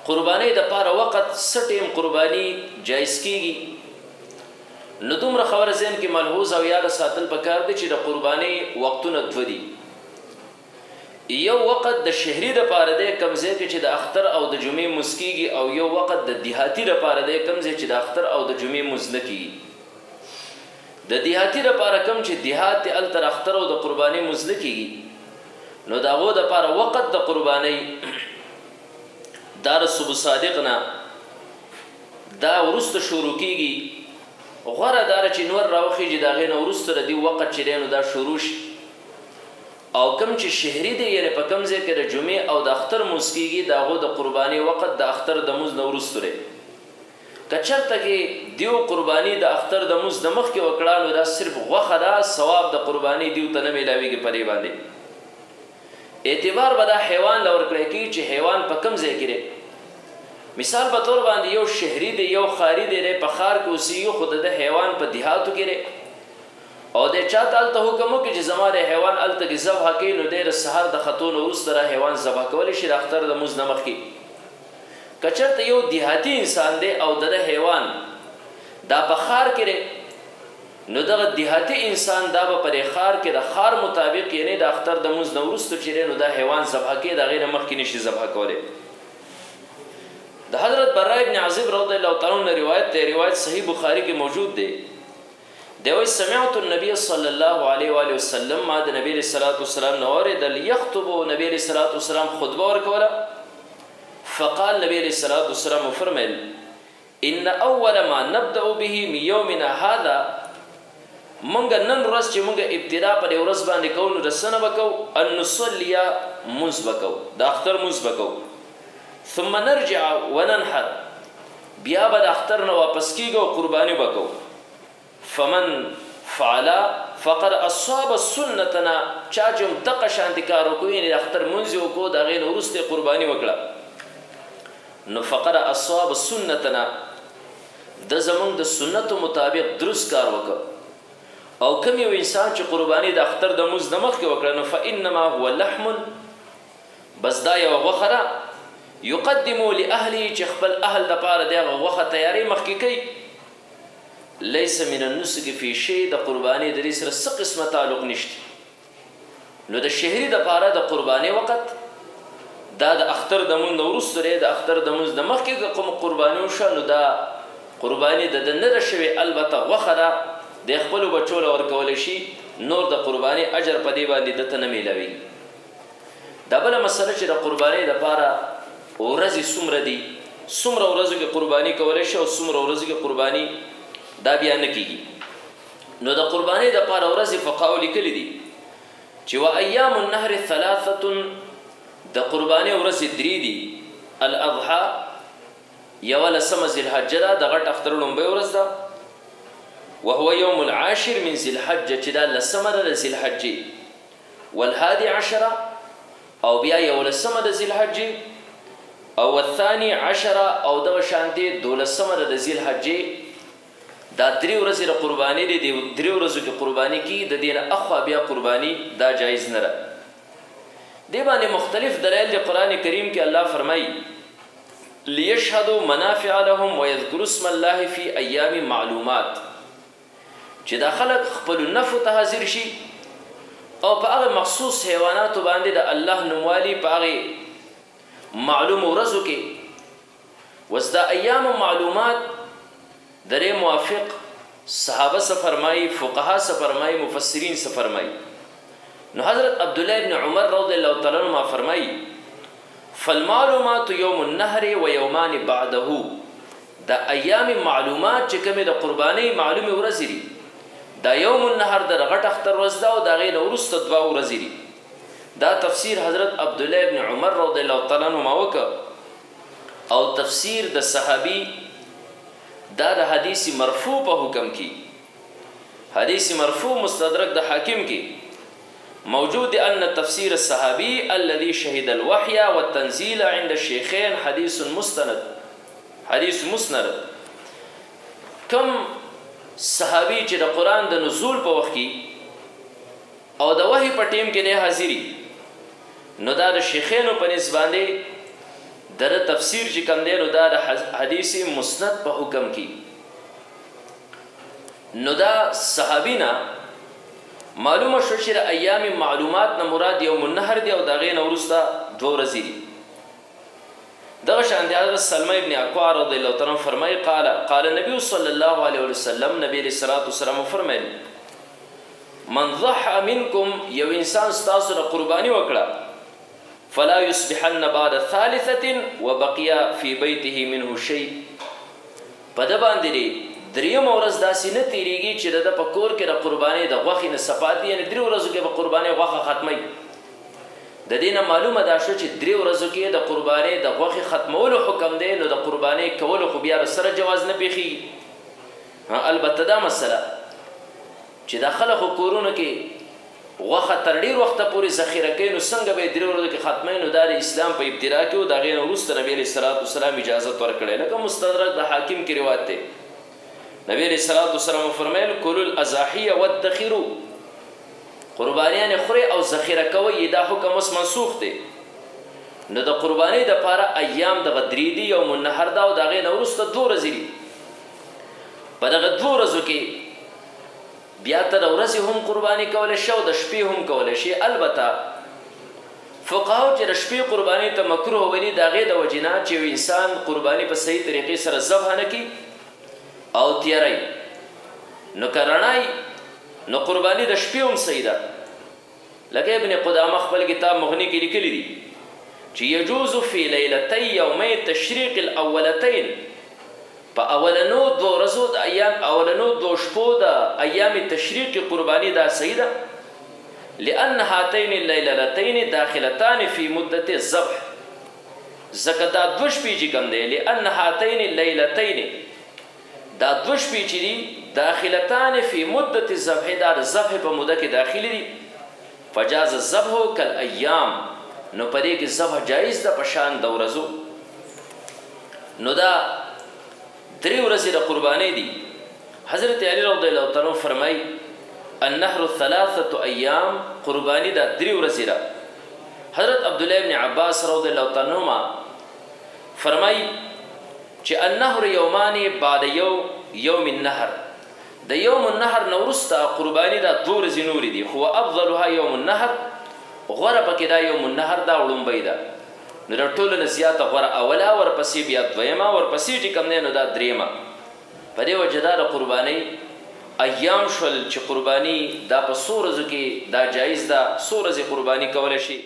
قرباني د پاره وخت سټیم قرباني جایز کیږي. نو دومره خبره ذهن کې ملحوظ او یاد ساتل پکار دي چې د قرباني وختونه دوه دي. یو وخت د شهري د پاره د کمزې کې چې د اختر او د جمعې مسکیږي، او یو وخت د دیهاتی د پاره د کمزې چې د اختر او د جمعې مزنکیږي. د دیهاتی د پاره کم چې دیهات ال تر اختر او د قرباني مزنکیږي، نو داغو د پاره وخت د قرباني دار صبح صادق نه دا ورسته شروع کیږي. غوړه دار چې نور راوخیږي داغه نو ورسته د دی وخت چې نو دا شروع شي. او کم چې شهري دی یعنی په کم ځای کې د جمعې او د اختر مسکیږي داغو د قرباني وخت د اختر د مز نو ورسته لري. کچرته کې دیو قرباني د اختر د مز د مخ کې وکړه نو دا صرف غوخه دا ثواب د قرباني دیو ته نه ملاويږي پرې باندې. اعتبار به دا حیوان لور کړی کی چې حیوان په کم ځای کې لري. مثال په تور باندې یو شهري دی یو خاري دی په خار کې اوسېږي، خود د حیوان په دیهاتو کې لري او د چاته الته حکم وکړي چې زماره حیوان الته کې ذبح کوي، نو د سحر د خطون ورسره حیوان ذبح کول شي اختر د مز نمخ کې. کچرته یو دیهاتی انسان دی او د حیوان دا په خار کې لري، نو دغه دیهاتی انسان دا په خار کې د خار مطابق یعنی د اختر د مز نورستو چې نو دا حیوان ذبح کې د غیر مخ کې نشي ذبح کوله. د حضرت براء ابن عازب رضی الله تعالی عنہ روایت صحیح بخاری کې موجود دی. دوی سمعت النبي صلی الله علیه و آله وسلم ما د نبی صلی الله علیه وسلم نو اوریدل یخطب نبی صلی الله علیه وسلم خطبه ورکوله. فقال نبی صلی الله علیه وسلم فرمایل ان اول ما نبدا به من يومنا هذا، منګه نن ورځ چې منګه ابتدا په ورځ باندې کوو د سنه وکاو ان نصلي مزبکو د اختر مزبکو، ثم نرجع وننحر، بیا به د اختر نه واپس کیږو قرباني وکاو. فمن فعل فقد اصاب سنتنا، چا چې دغه شان د کار وکوي د اختر منځ وکړو د غیر ورسته قرباني وکړه، نو فقد اصاب سنتنا د زمون د سنتو مطابق درست کار وکړ. او کوم یو انسان چې قرباني د اختر د مز د مخ کې وکړه نو فانما هو لحم، بس دا یو غوخه یقدم لاهله چې خپل اهل د پاره دغه غوخه تیاری مخ کې کوي. ليس من النسك في شيء، د قرباني د سره څه قسمه تعلق نشته. نو د شهري د پاره د قرباني وخت دا د اختر د مون ورسره د اختر د مز د مخ کې کوم قرباني وشو، نو دا قرباني د نه شوي البته غوخه د خپل بچو لور کول شي، نور د قرباني اجر په دی باندې د تنه ملوي. دا بل مسله چې د قرباني د پاره ورځي څومره دي، څومره ورځو کې قرباني کول شي او څومره ورځو کې قرباني دا بیا نه کیږي. نو د قرباني د پاره ورځي فقاو لیکلي دي چې وا ایام النهر ثلاثه، د قرباني ورځي درې دي. الاضحى یو لسم ذی الحجه د غټ اختر لومبه ورځ ده، وهو يوم العاشر من ذي الحجه چې دا لسم د ذی الحجه، والهادي عشر او بیا یو لسم د ذی الحجه، او الثاني عشر او د شانتي دولسم د ذی الحجه. دا درې ورځې د قرباني دي، درې ورځو کې قرباني کی د دینه اخوا بیا قرباني دا جایز نه ده. دی باندې مختلف دلایل د قران کریم کې الله فرمایي ليشهدوا منافع لهم ويذكروا اسم الله في ايام معلومات، چې دا خلک خپل نفع ته حاضر شي او په هغه مخصوص حیوانات باندې د الله نوموالي په هغه معلوم ورځو کې. وسدا ایام معلومات درې موافق صحابه سے فرمایي، فقها سے فرمایي، مفسرین سے فرمایي. نو حضرت عبد الله ابن عمر رضی الله تعالی عنہ فرمایي فالمعلومات یوم النهر و یومان بعده، دا ایام معلومات چې کومه د قربانی معلومه ورځې دي، دا یوم النهر د غټ اختر ورځ ده او دا غي ورسته دوا ورځې دي. دا تفسیر حضرت عبد الله ابن عمر رضی الله تعالی عنہ وکړه. او تفسیر د صحابي دا د حدیث مرفوع په حکم کې، حدیث مرفوع مستدرک د حاکم کې موجود ان تفسیر الصحابي الذي شهد الوحي والتنزيل عند الشيخين حديث مستند، حدیث مسند. کم صحابي چې د قران د نزول په وخت کې او د وحي په ټیم کې نه حاضري، نو دا د شیخینو په نسبت باندې در تفسیر چې کوم دی نو دا د حدیث مسند په حکم کې نو دا صحابینا معلومه شو چې ایام معلومات نه مراد یوم النحر دی او د هغې نه وروسته 2 ورځې دي. دغه شان دی حضرت سلمہ ابن اکوع رضی الله تعالی عنہ فرمایي قال نبی صلی الله علیه وسلم نبی علیہ الصلوۃ والسلام فرمایي من ضحى منکم یو انسان ستاسو نه قرباني وکړه فلا يصبحن بعد ثالثه وبقي في بيته منه شيء په د باندې دریم ورځ داسې نه تیریږي چې د په کور کې د قربانۍ د غوښې نه صفاتي یعنی 3 ورځو کې به قربانۍ غوښه ختمي. د دې نه معلومه ده شو چې 3 ورځو کې د قربانۍ د غوښې ختمولو حکم دی نو د قربانۍ کولو خو بیا سره جواز نه پیښیږي. البته دا مسله چې د خلکو کورونو کې غوښه تر ډېر وخته پورې ذخیره کوي نو څنګه به 3 ورځو کې ختمي نو دا د اسلام په ابتدا کې او د هغې نه وروسته نبي علیه الصلوۃ والسلام اجازت ورکړی لکه مستدرک د حاکم کې روایت دی. نبی علیہ الصلوۃ والسلام فرمایل کلوا الاضاحی وادخروا قربانیان خوري او ذخیره کوي دا حکم اوس منسوخ دی. نو د قربانی د پاره ایام د غدری دی یوم النحر دا او د هغې نه وروسته 2 ورځې دي. په دغه 2 ورځو کې بیا ته د ورځې هم قرباني کولی شي او د شپې هم کولی شي. البته فقهاو چې د شپې قرباني ته مکروه ویلي د هغې د وجې نه چې یو انسان قرباني په صحیح طریقې سره ذبح نه کړي او تیاری نو که رڼای نو قربانی د شپې هم صحیح ده. لکه ابن قدامه خپل کتاب مغنی کې لیکلی دي چې یجوز فی لیلتی یومی تشریق الاولتین په اولنو 2 ورځو د ایام اولنو 2 شپو د ایام تشریق قربانی دا صحیح ده لأن هاتین اللیلتین داخلتان فی مدت الذبح ځکه دا 2 شپې چې کوم دی لأن هاتین اللیلتین دا 2 شپې چې دي داخلتان فی مدت الذبح دا د ذبح په موده کې داخلي دي فجاز الذبح کالایام نو په دې کې ذبح جایز ده په شان د ورځو. نو دا 3 ورځې د قربانۍ دي. حضرت علی رضی الله تعالی عنہ فرمایي النحر 3 ایام قربانی دا 3 ورځې ده. حضرت عبدالله ابن عباس رضی الله تعالی عنهما فرمایي چې النحر یومان بعد یوم النحر د یوم النحر نه وروسته قرباني دا 2 ورځې نورې دي خو افضلها یوم النحر غوره پکې دا یوم النحر دا وړومبی ده نو د ټولو نه زیاته غوره اوله ورپسې بیا 2مه ورپسې چې کوم دی نو دا 3مه. په دې وجه دا د قربانۍ ایام شول چې قرباني دا په 100 ورځو کې دا جایز ده 100 ورځې قرباني کولی شي.